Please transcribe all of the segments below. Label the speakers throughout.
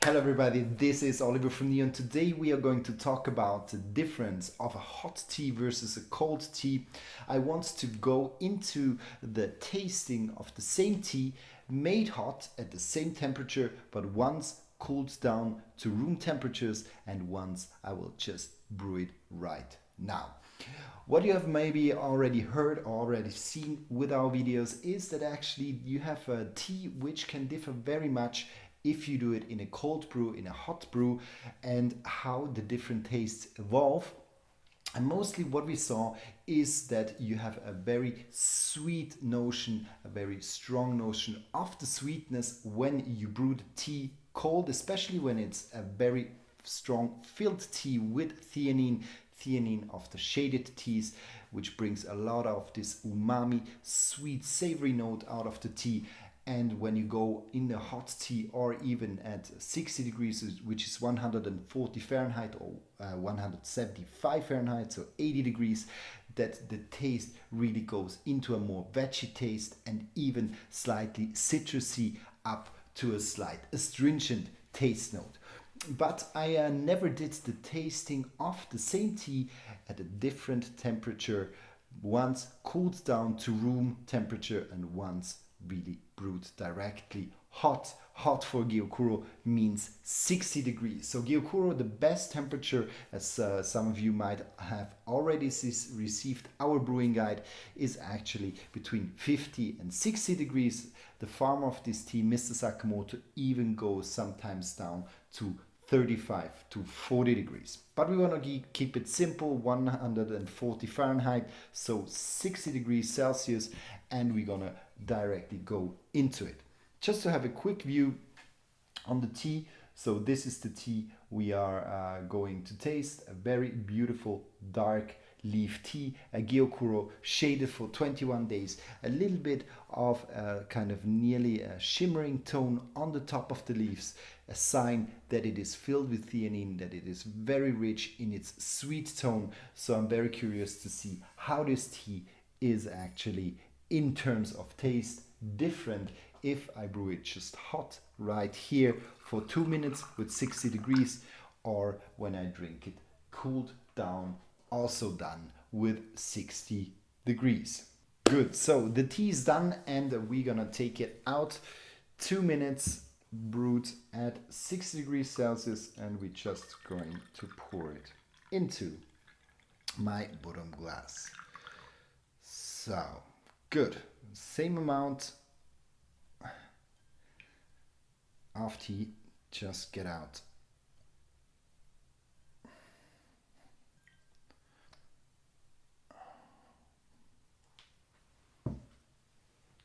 Speaker 1: Hello everybody, this is Oliver from Neon. Today we are going to talk about the difference of a hot tea versus a cold tea. I want to go into the tasting of the same tea made hot at the same temperature, but once cooled down to room temperatures and once I will just brew it right now. What you have maybe already heard or already seen with our videos is that actually you have a tea which can differ very much if you do it in a cold brew, in a hot brew, and how the different tastes evolve. And mostly what we saw is that you have a very sweet notion, a very strong notion of the sweetness when you brew the tea cold, especially when it's a very strong filled tea with theanine of the shaded teas, which brings a lot of this umami, sweet, savory note out of the tea. And when you go in the hot tea or even at 60 degrees, which is 140 Fahrenheit or 175 Fahrenheit, so 80 degrees, that the taste really goes into a more veggie taste and even slightly citrusy up to a slight astringent taste note. But I never did the tasting of the same tea at a different temperature, once cooled down to room temperature and once really brewed directly hot. Hot for Gyokuro means 60 degrees. So Gyokuro, the best temperature, as some of you might have already received our brewing guide, is actually between 50 and 60 degrees. The farmer of this tea, Mr. Sakamoto, even goes sometimes down to 35 to 40 degrees. But we want to keep it simple, 140 Fahrenheit, so 60 degrees Celsius, and we're gonna directly go into it. Just to have a quick view on the tea. So this is the tea we are going to taste. A very beautiful dark leaf tea, a Gyokuro, shaded for 21 days. A little bit of a kind of nearly a shimmering tone on the top of the leaves, a sign that it is filled with theanine, that it is very rich in its sweet tone. So I'm very curious to see how this tea is actually, in terms of taste, different if I brew it just hot right here for 2 minutes with 60 degrees, or when I drink it cooled down, also done with 60 degrees. Good, so the tea is done and we're gonna take it out. 2 minutes brewed at 60 degrees Celsius, and we're just going to pour it into my bottom glass. So, good. Same amount of tea, just get out.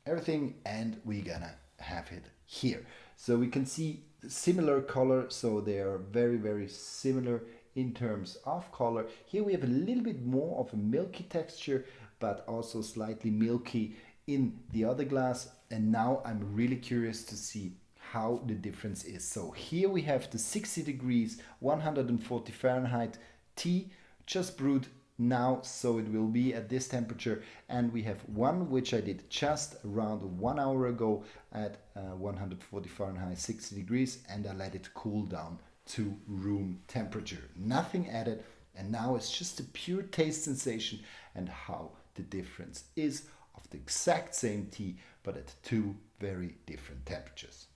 Speaker 1: Everything, and we're gonna have it here. So we can see similar color, so they are very similar in terms of color. Here we have a little bit more of a milky texture, but also slightly milky in the other glass. And now I'm really curious to see how the difference is. So here we have the 60 degrees, 140 Fahrenheit tea, just brewed now, so it will be at this temperature. And we have one which I did just around 1 hour ago at 140 Fahrenheit, 60 degrees, and I let it cool down to room temperature. Nothing added, and now it's just a pure taste sensation and how the difference is of the exact same tea, but at two very different temperatures.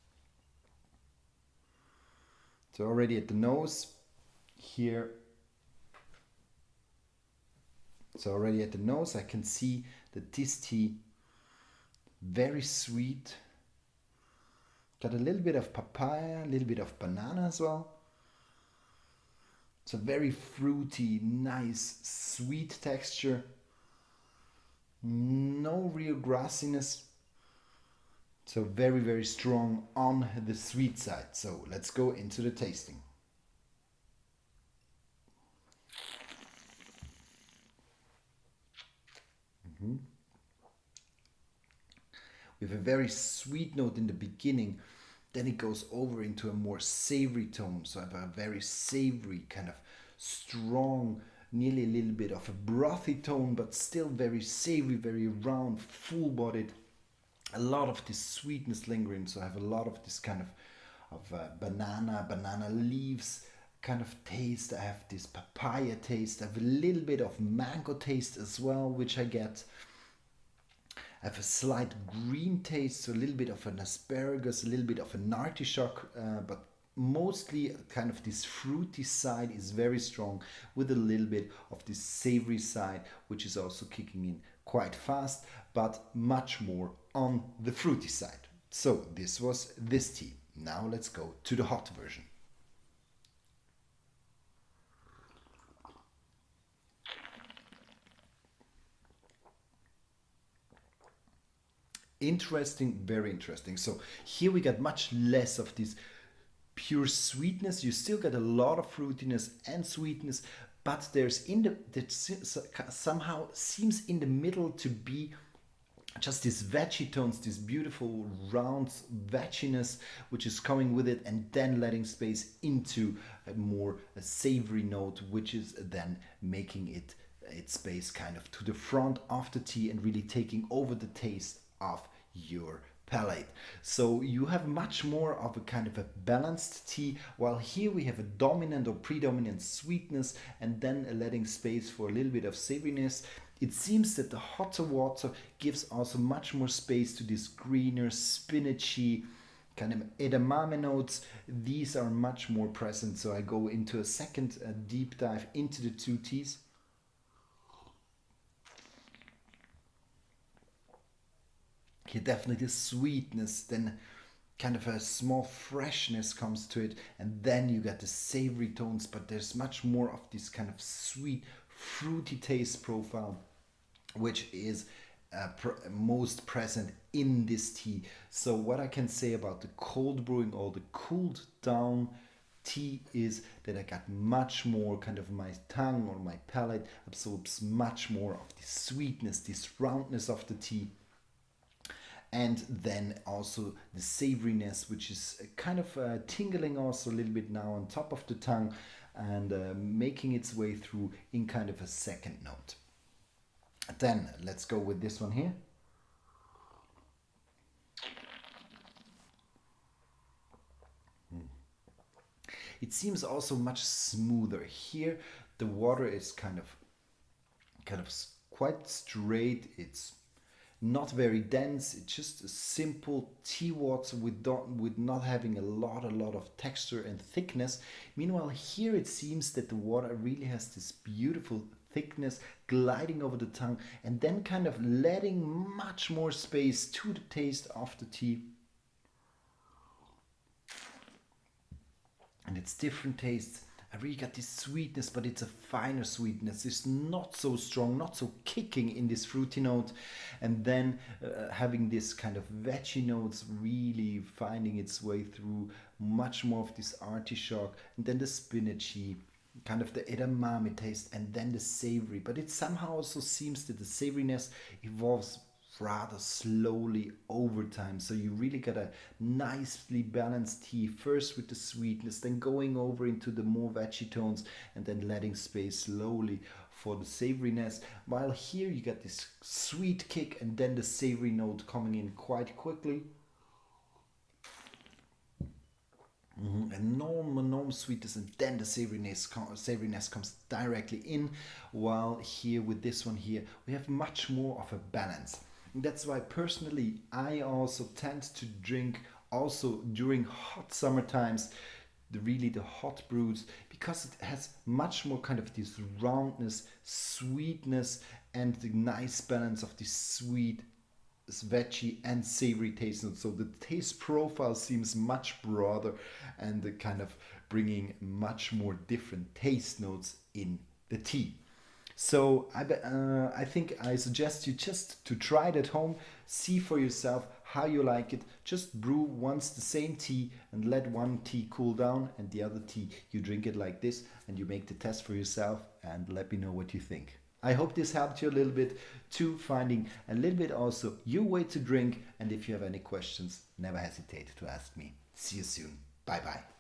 Speaker 1: So already at the nose here, so already at the nose I can see that this tea, very sweet, got a little bit of papaya, a little bit of banana as well. It's a very fruity, nice, sweet texture. No real grassiness. So very strong on the sweet side. So let's go into the tasting. We have a very sweet note in the beginning, then it goes over into a more savory tone. So I have a very savory, kind of strong, nearly a little bit of a brothy tone, but still very savory, very round, full-bodied. A lot of this sweetness lingering, so I have a lot of this kind of banana leaves kind of taste. I have this papaya taste. I have a little bit of mango taste as well, which I get. I have a slight green taste, so a little bit of an asparagus, a little bit of an artichoke, but mostly kind of this fruity side is very strong, with a little bit of this savory side, which is also kicking in quite fast, but much more on the fruity side. So this was this tea. Now let's go to the hot version. Interesting, very interesting. So here we got much less of this pure sweetness. You still get a lot of fruitiness and sweetness, but there's in the that somehow seems in the middle to be just these veggie tones, this beautiful round vegginess which is coming with it, and then letting space into a savory note, which is then making its space kind of to the front of the tea and really taking over the taste of your palate. So you have much more of a kind of a balanced tea, while here we have a dominant or predominant sweetness and then letting space for a little bit of savoriness. It seems that the hotter water gives also much more space to this greener, spinachy, kind of edamame notes. These are much more present. So I go into a second deep dive into the two teas. Here definitely the sweetness, then kind of a small freshness comes to it, and then you get the savory tones, but there's much more of this kind of sweet, fruity taste profile, which is most present in this tea. So what I can say about the cold brewing or the cooled down tea is that I got much more kind of my tongue or my palate absorbs much more of the sweetness, this roundness of the tea, and then also the savoriness, which is kind of tingling also a little bit now on top of the tongue, and making its way through in kind of a second note. Then let's go with this one here. It seems also much smoother here. The water is kind of quite straight. It's not very dense. It's just a simple tea water with not having a lot of texture and thickness. Meanwhile, here it seems that the water really has this beautiful thickness gliding over the tongue, and then kind of letting much more space to the taste of the tea. And it's different tastes. I really got this sweetness, but it's a finer sweetness. It's not so strong, not so kicking in this fruity note. And then having this kind of veggie notes really finding its way through, much more of this artichoke, and then the spinachy, kind of the edamame taste, and then the savory. But it somehow also seems that the savoriness evolves rather slowly over time. So you really got a nicely balanced tea, first with the sweetness, then going over into the more veggie tones, and then letting space slowly for the savoriness. While here you got this sweet kick and then the savory note coming in quite quickly. Enormous sweetness, and then the savoriness comes directly in. While here with this one here, we have much more of a balance. And that's why personally I also tend to drink also during hot summer times the hot brews, because it has much more kind of this roundness, sweetness, and the nice balance of this sweet, veggie and savory taste notes. So the taste profile seems much broader, and the kind of bringing much more different taste notes in the tea. So I think I suggest you just to try it at home, see for yourself how you like it. Just brew once the same tea and let one tea cool down, and the other tea you drink it like this, and you make the test for yourself and let me know what you think. I hope this helped you a little bit to finding a little bit also your way to drink, and if you have any questions, never hesitate to ask me. See you soon. Bye bye.